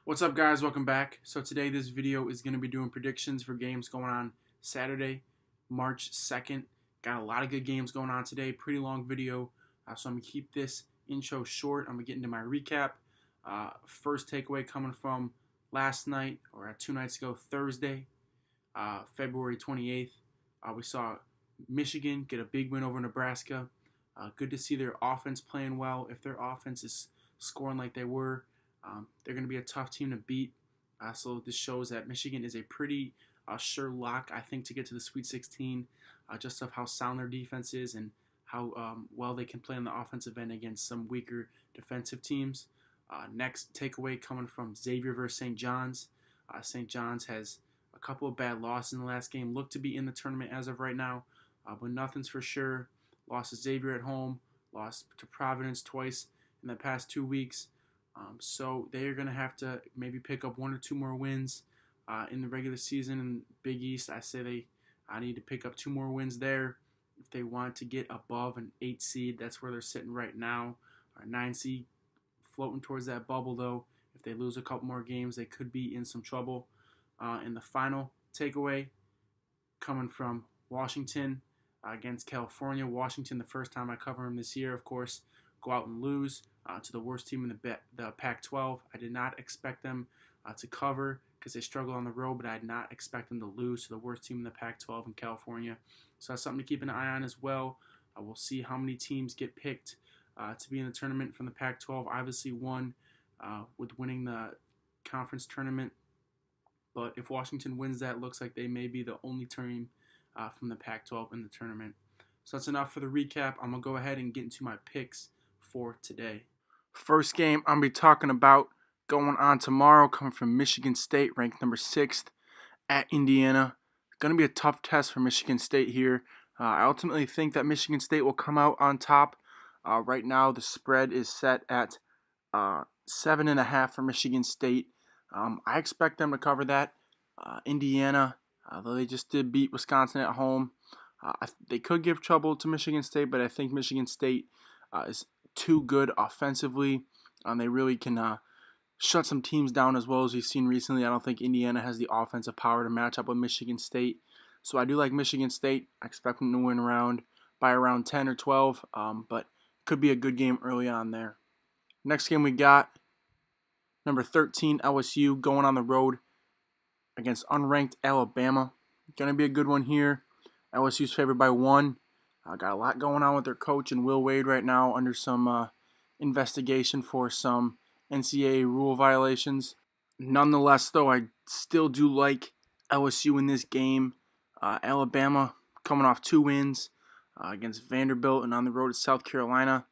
What's up, guys? Welcome back. So today this video is going to be doing predictions for games going on Saturday, March 2nd. Got a lot of good games going on today. Pretty long video, so I'm going to keep this intro short. I'm going to get into my recap. First takeaway coming from last night, or 2 nights ago, Thursday, February 28th. We saw Michigan get a big win over Nebraska. Good to see their offense playing well. If their offense is scoring like they were, they're going to be a tough team to beat. So this shows that Michigan is a pretty sure lock, I think, to get to the Sweet 16, just of how sound their defense is and how well they can play on the offensive end against some weaker defensive teams. Next takeaway coming from Xavier versus St. John's. St. John's has a couple of bad losses in the last game. Look to be in the tournament as of right now, but nothing's for sure. Lost to Xavier at home, lost to Providence twice in the past 2 weeks. So they're going to have to maybe pick up 1 or 2 more wins in the regular season. In Big East, I say I need to pick up 2 more wins there if they want to get above an 8 seed. That's where they're sitting right now. 9 seed floating towards that bubble, though. If they lose a couple more games, they could be in some trouble. And the final takeaway coming from Washington against California. Washington, the first time I cover them this year, of course, go out and lose to the worst team in the Pac-12. I did not expect them to cover because they struggle on the road, but I did not expect them to lose to the worst team in the Pac-12 in California. So that's something to keep an eye on as well. We'll see how many teams get picked to be in the tournament from the Pac-12. Obviously one with winning the conference tournament, but if Washington wins that, it looks like they may be the only team from the Pac-12 in the tournament. So that's enough for the recap. I'm going to go ahead and get into my picks for today. First game I'm going to be talking about going on tomorrow, coming from Michigan State, ranked number 6th, at Indiana. Going to be a tough test for Michigan State here. I ultimately think that Michigan State will come out on top. Right now the spread is set at 7.5 for Michigan State. I expect them to cover that. Indiana, though they just did beat Wisconsin at home, they could give trouble to Michigan State, but I think Michigan State is too good offensively. They really can shut some teams down as well as we've seen recently. I don't think Indiana has the offensive power to match up with Michigan State. So I do like Michigan State. I expect them to win by around 10 or 12, but could be a good game early on there. Next game we got number 13 LSU going on the road against unranked Alabama. Going to be a good one here. LSU's favored by 1. Got a lot going on with their coach and Will Wade right now under some investigation for some NCAA rule violations. Nonetheless, though, I still do like LSU in this game. Alabama coming off 2 wins against Vanderbilt and on the road to South Carolina.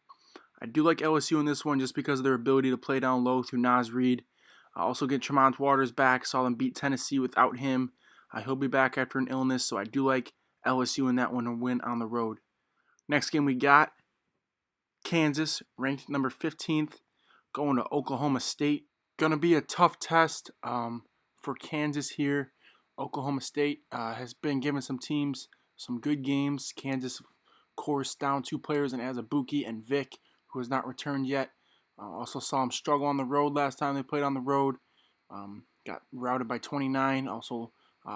I do like LSU in this one just because of their ability to play down low through Naz Reid. Also get Tremont Waters back. Saw them beat Tennessee without him. He'll be back after an illness, so I do like LSU in that one to win on the road. Next game we got Kansas, ranked number 15th, going to Oklahoma State. Going to be a tough test for Kansas here. Oklahoma State has been giving some teams some good games. Kansas, of course, down 2 players and Azubuike and Vic, who has not returned yet. Also saw them struggle on the road last time they played on the road. Got routed by 29. Also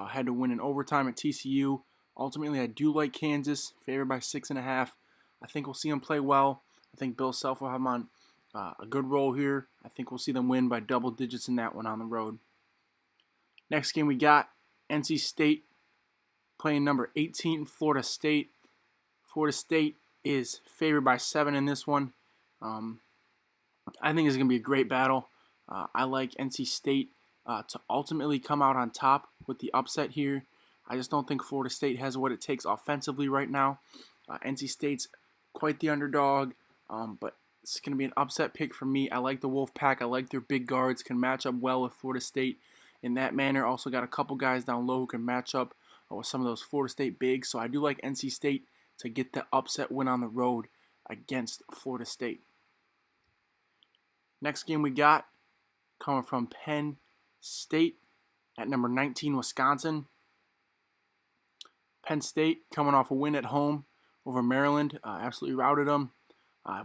had to win in overtime at TCU. Ultimately, I do like Kansas, favored by 6.5. I think we'll see them play well. I think Bill Self will have them on a good roll here. I think we'll see them win by double digits in that one on the road. Next game we got NC State playing number 18, Florida State. Florida State is favored by 7 in this one. I think it's going to be a great battle. I like NC State to ultimately come out on top with the upset here. I just don't think Florida State has what it takes offensively right now. NC State's quite the underdog, but it's going to be an upset pick for me. I like the Wolfpack. I like their big guards, can match up well with Florida State in that manner. Also got a couple guys down low who can match up with some of those Florida State bigs. So I do like NC State to get the upset win on the road against Florida State. Next game we got coming from Penn State at number 19, Wisconsin. Penn State coming off a win at home over Maryland. Absolutely routed them.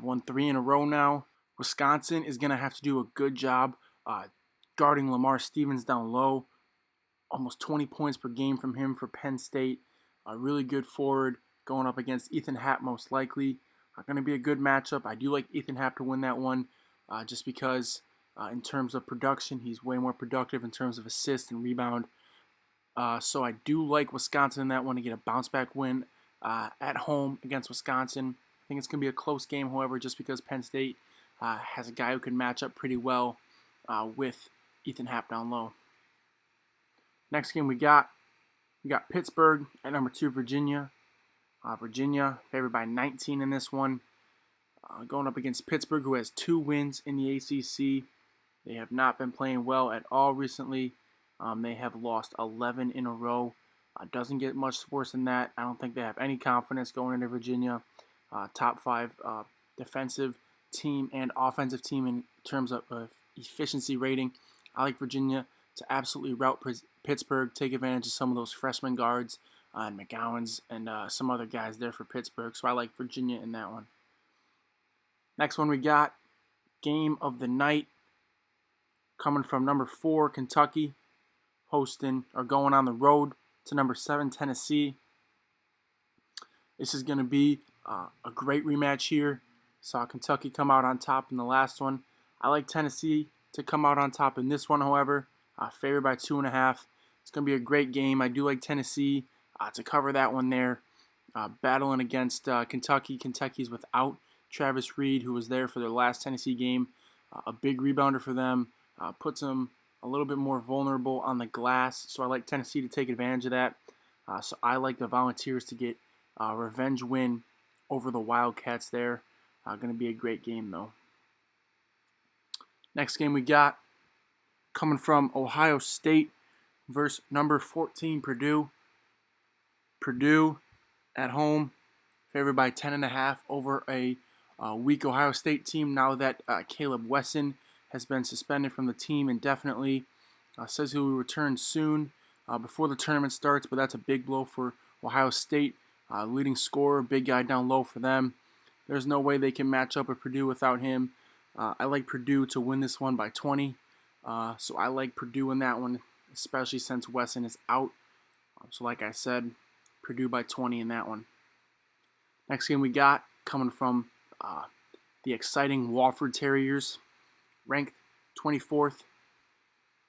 Won 3 in a row now. Wisconsin is going to have to do a good job guarding Lamar Stevens down low. Almost 20 points per game from him for Penn State. A really good forward going up against Ethan Happ most likely. Going to be a good matchup. I do like Ethan Happ to win that one just because in terms of production, he's way more productive in terms of assist and rebound. So I do like Wisconsin in that one to get a bounce-back win at home against Wisconsin. I think it's going to be a close game, however, just because Penn State has a guy who can match up pretty well with Ethan Happ down low. Next game we got Pittsburgh at number 2, Virginia. Virginia favored by 19 in this one. Going up against Pittsburgh, who has 2 wins in the ACC. They have not been playing well at all recently. They have lost 11 in a row. Doesn't get much worse than that. I don't think they have any confidence going into Virginia. Top 5 defensive team and offensive team in terms of efficiency rating. I like Virginia to absolutely rout Pittsburgh, take advantage of some of those freshman guards and McGowan's and some other guys there for Pittsburgh. So I like Virginia in that one. Next one we got, game of the night, coming from number 4, Kentucky, going on the road to number 7, Tennessee. This is going to be a great rematch here. Saw Kentucky come out on top in the last one. I like Tennessee to come out on top in this one, however. Favored by 2.5. It's going to be a great game. I do like Tennessee to cover that one there. Battling against Kentucky. Kentucky's without Travis Reed, who was there for their last Tennessee game. A big rebounder for them. Puts them a little bit more vulnerable on the glass. So I like Tennessee to take advantage of that. So I like the Volunteers to get a revenge win over the Wildcats there. Going to be a great game, though. Next game we got, coming from Ohio State versus number 14, Purdue. Purdue at home, favored by 10.5 over a weak Ohio State team now that Caleb Wesson has been suspended from the team indefinitely. Says he will return soon before the tournament starts, but that's a big blow for Ohio State. Leading scorer, big guy down low for them. There's no way they can match up with Purdue without him. I like Purdue to win this one by 20. So I like Purdue in that one, especially since Wesson is out. So like I said, Purdue by 20 in that one. Next game we got, coming from the exciting Wofford Terriers, ranked 24th,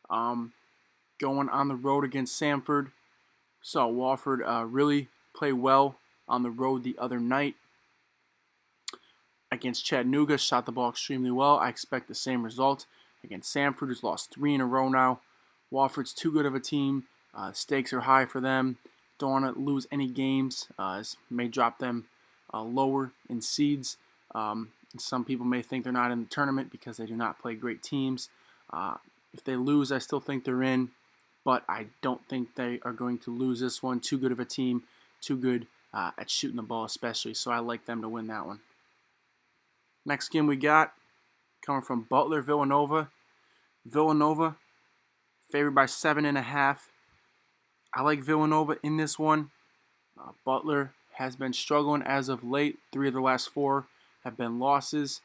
going on the road against Samford. Saw Wofford really play well on the road the other night against Chattanooga. Shot the ball extremely well. I expect the same result against Samford, who's lost 3 in a row now. Wofford's too good of a team. Stakes are high for them. Don't want to lose any games. May drop them lower in seeds. Some people may think they're not in the tournament because they do not play great teams. If they lose, I still think they're in, but I don't think they are going to lose this one. Too good of a team, too good at shooting the ball especially, so I like them to win that one. Next game we got, coming from Butler, Villanova. Villanova, favored by 7.5. I like Villanova in this one. Butler has been struggling as of late. 3 of the last 4 have been losses.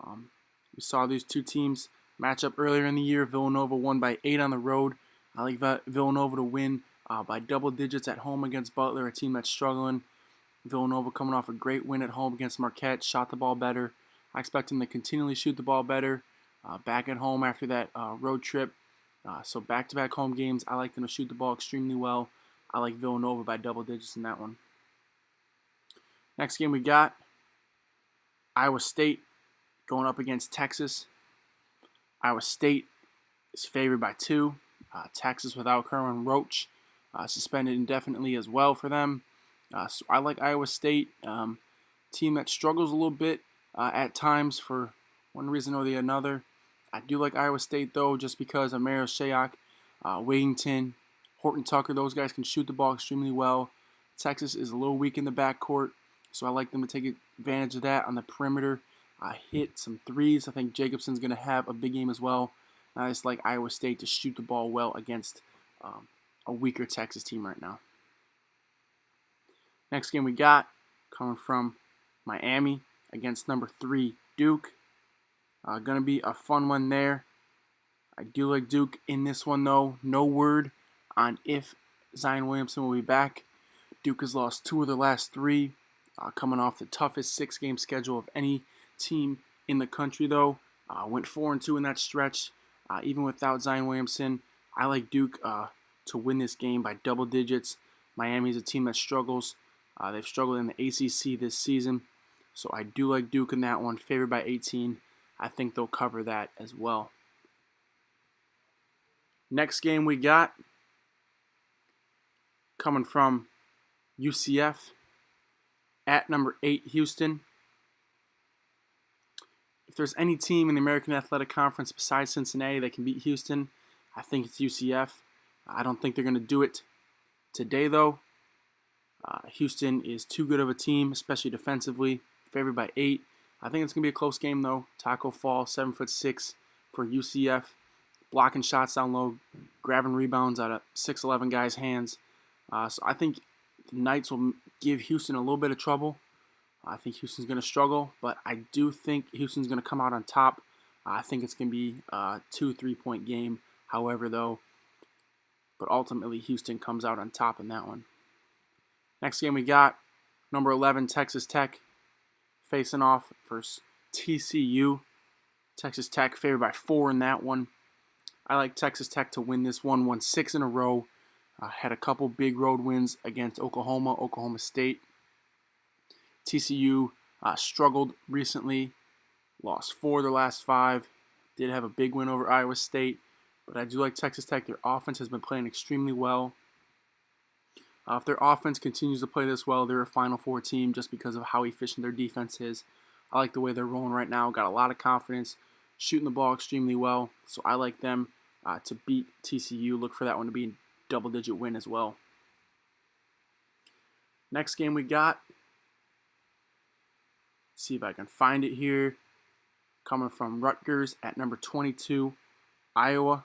We saw these two teams match up earlier in the year. Villanova won by 8 on the road. I like Villanova to win by double digits at home against Butler, a team that's struggling. Villanova coming off a great win at home against Marquette, shot the ball better. I expect them to continually shoot the ball better back at home after that road trip. So back-to-back home games, I like them to shoot the ball extremely well. I like Villanova by double digits in that one. Next game we got, Iowa State going up against Texas. Iowa State is favored by 2. Texas without Kerwin Roach, suspended indefinitely as well for them. So I like Iowa State, team that struggles a little bit at times for one reason or the other. I do like Iowa State, though, just because of Mario Shayok, Wigington, Horton Tucker. Those guys can shoot the ball extremely well. Texas is a little weak in the backcourt, so I like them to take advantage of that on the perimeter. Hit some threes. I think Jacobson's going to have a big game as well. I just like Iowa State to shoot the ball well against a weaker Texas team right now. Next game we got, coming from Miami against number 3, Duke. Going to be a fun one there. I do like Duke in this one, though. No word on if Zion Williamson will be back. Duke has lost 2 of their last 3, coming off the toughest 6-game schedule of any team in the country, though. Went 4-2 in that stretch, even without Zion Williamson. I like Duke to win this game by double digits. Miami's a team that struggles. They've struggled in the ACC this season, so I do like Duke in that one. Favored by 18. I think they'll cover that as well. Next game we got coming from UCF at number 8 Houston. If there's any team in the American Athletic Conference besides Cincinnati that can beat Houston, I think it's UCF. I don't think they're going to do it today, though. Houston is too good of a team, especially defensively. Favored by 8. I think it's going to be a close game, though. Taco Fall, 7'6" for UCF. Blocking shots down low, grabbing rebounds out of 6'11" guys' hands. So I think the Knights will give Houston a little bit of trouble. I think Houston's going to struggle, but I do think Houston's going to come out on top. I think it's going to be a 2-3-point game, however, though. But ultimately, Houston comes out on top in that one. Next game we got, number 11, Texas Tech, facing off versus TCU. Texas Tech favored by 4 in that one. I like Texas Tech to win this one. Won 6 in a row. Had a couple big road wins against Oklahoma State. TCU struggled recently. Lost 4 of their last 5. Did have a big win over Iowa State. But I do like Texas Tech. Their offense has been playing extremely well. If their offense continues to play this well, they're a Final Four team just because of how efficient their defense is. I like the way they're rolling right now. Got a lot of confidence. Shooting the ball extremely well. So I like them to beat TCU. Look for that one to be a double-digit win as well. Next game we got. Let's see if I can find it here. Coming from Rutgers at number 22, Iowa.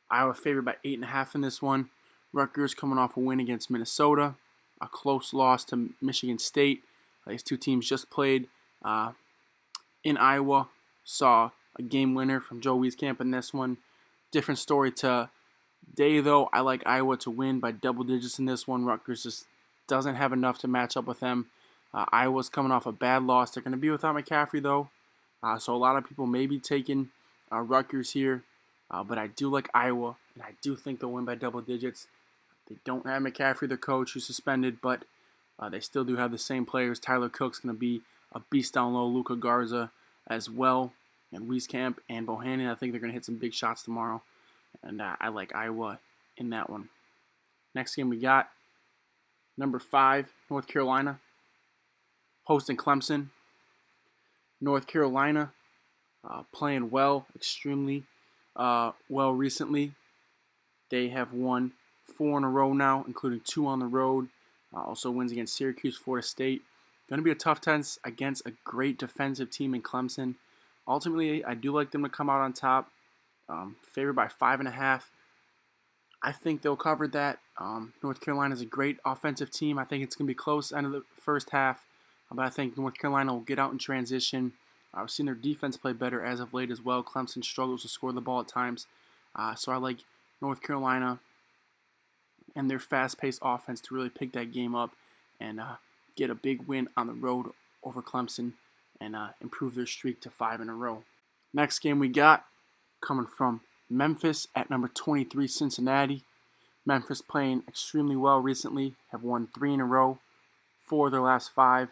Iowa favored by 8.5 in this one. Rutgers coming off a win against Minnesota. A close loss to Michigan State. These two teams just played in Iowa. Saw a game winner from Joe Wieskamp in this one. Different story today, though. I like Iowa to win by double digits in this one. Rutgers just doesn't have enough to match up with them. Iowa's coming off a bad loss. They're going to be without McCaffrey, though. So a lot of people may be taking Rutgers here. But I do like Iowa, and I do think they'll win by double digits. They don't have McCaffrey, the coach, who's suspended, but they still do have the same players. Tyler Cook's going to be a beast down low. Luka Garza as well. And Wieskamp and Bohannon, I think they're going to hit some big shots tomorrow. And I like Iowa in that one. Next game we got, number 5, North Carolina, hosting Clemson. North Carolina playing well, extremely well recently. They have won 4 in a row now, including 2 on the road. Also wins against Syracuse, Florida State. Going to be a tough test against a great defensive team in Clemson. Ultimately, I do like them to come out on top. Favored by 5.5. I think they'll cover that. North Carolina is a great offensive team. I think it's going to be close end of the first half. But I think North Carolina will get out in transition. I've seen their defense play better as of late as well. Clemson struggles to score the ball at times. So I like North Carolina and their fast-paced offense to really pick that game up and get a big win on the road over Clemson and improve their streak to 5 in a row. Next game we got coming from Memphis at number 23, Cincinnati. Memphis playing extremely well recently, have won 3 in a row, 4 of their last 5.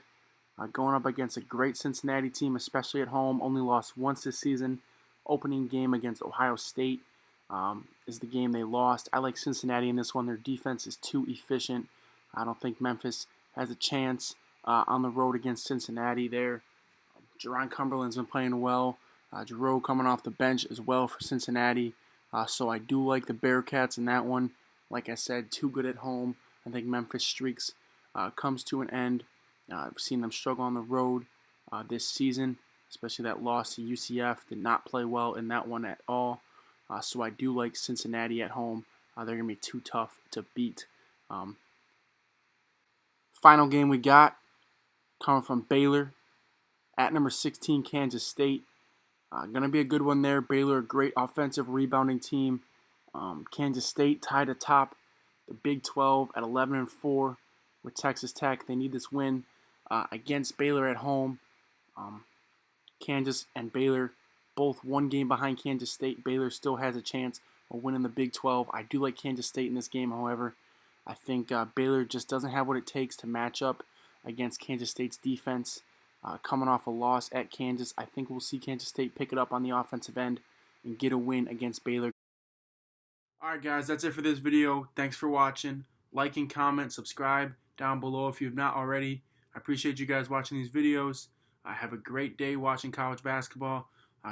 Going up against a great Cincinnati team, especially at home. Only lost once this season. Opening game against Ohio State is the game they lost. I like Cincinnati in this one. Their defense is too efficient. I don't think Memphis has a chance on the road against Cincinnati there. Jerron Cumberland's been playing well. Giroux coming off the bench as well for Cincinnati. So I do like the Bearcats in that one. Like I said, too good at home. I think Memphis streaks comes to an end. I've seen them struggle on the road this season, especially that loss to UCF. Did not play well in that one at all. So I do like Cincinnati at home. They're going to be too tough to beat. Final game we got coming from Baylor at number 16, Kansas State. Going to be a good one there. Baylor, great offensive rebounding team. Kansas State tied atop the Big 12 at 11-4 with Texas Tech. They need this win against Baylor at home. Kansas and Baylor both one game behind Kansas State. Baylor still has a chance of winning the Big 12. I do like Kansas State in this game, however. I think Baylor just doesn't have what it takes to match up against Kansas State's defense. Coming off a loss at Kansas, I think we'll see Kansas State pick it up on the offensive end and get a win against Baylor. Alright guys, that's it for this video. Thanks for watching. Like and comment, subscribe down below if you have not already. I appreciate you guys watching these videos. Have a great day watching college basketball.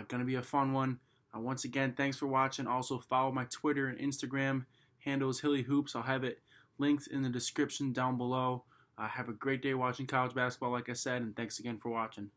Gonna be a fun one. Once again, thanks for watching. Also follow my Twitter and Instagram handles, Hilly Hoops. I'll have it linked in the description down below. Have a great day watching college basketball, like I said, and thanks again for watching.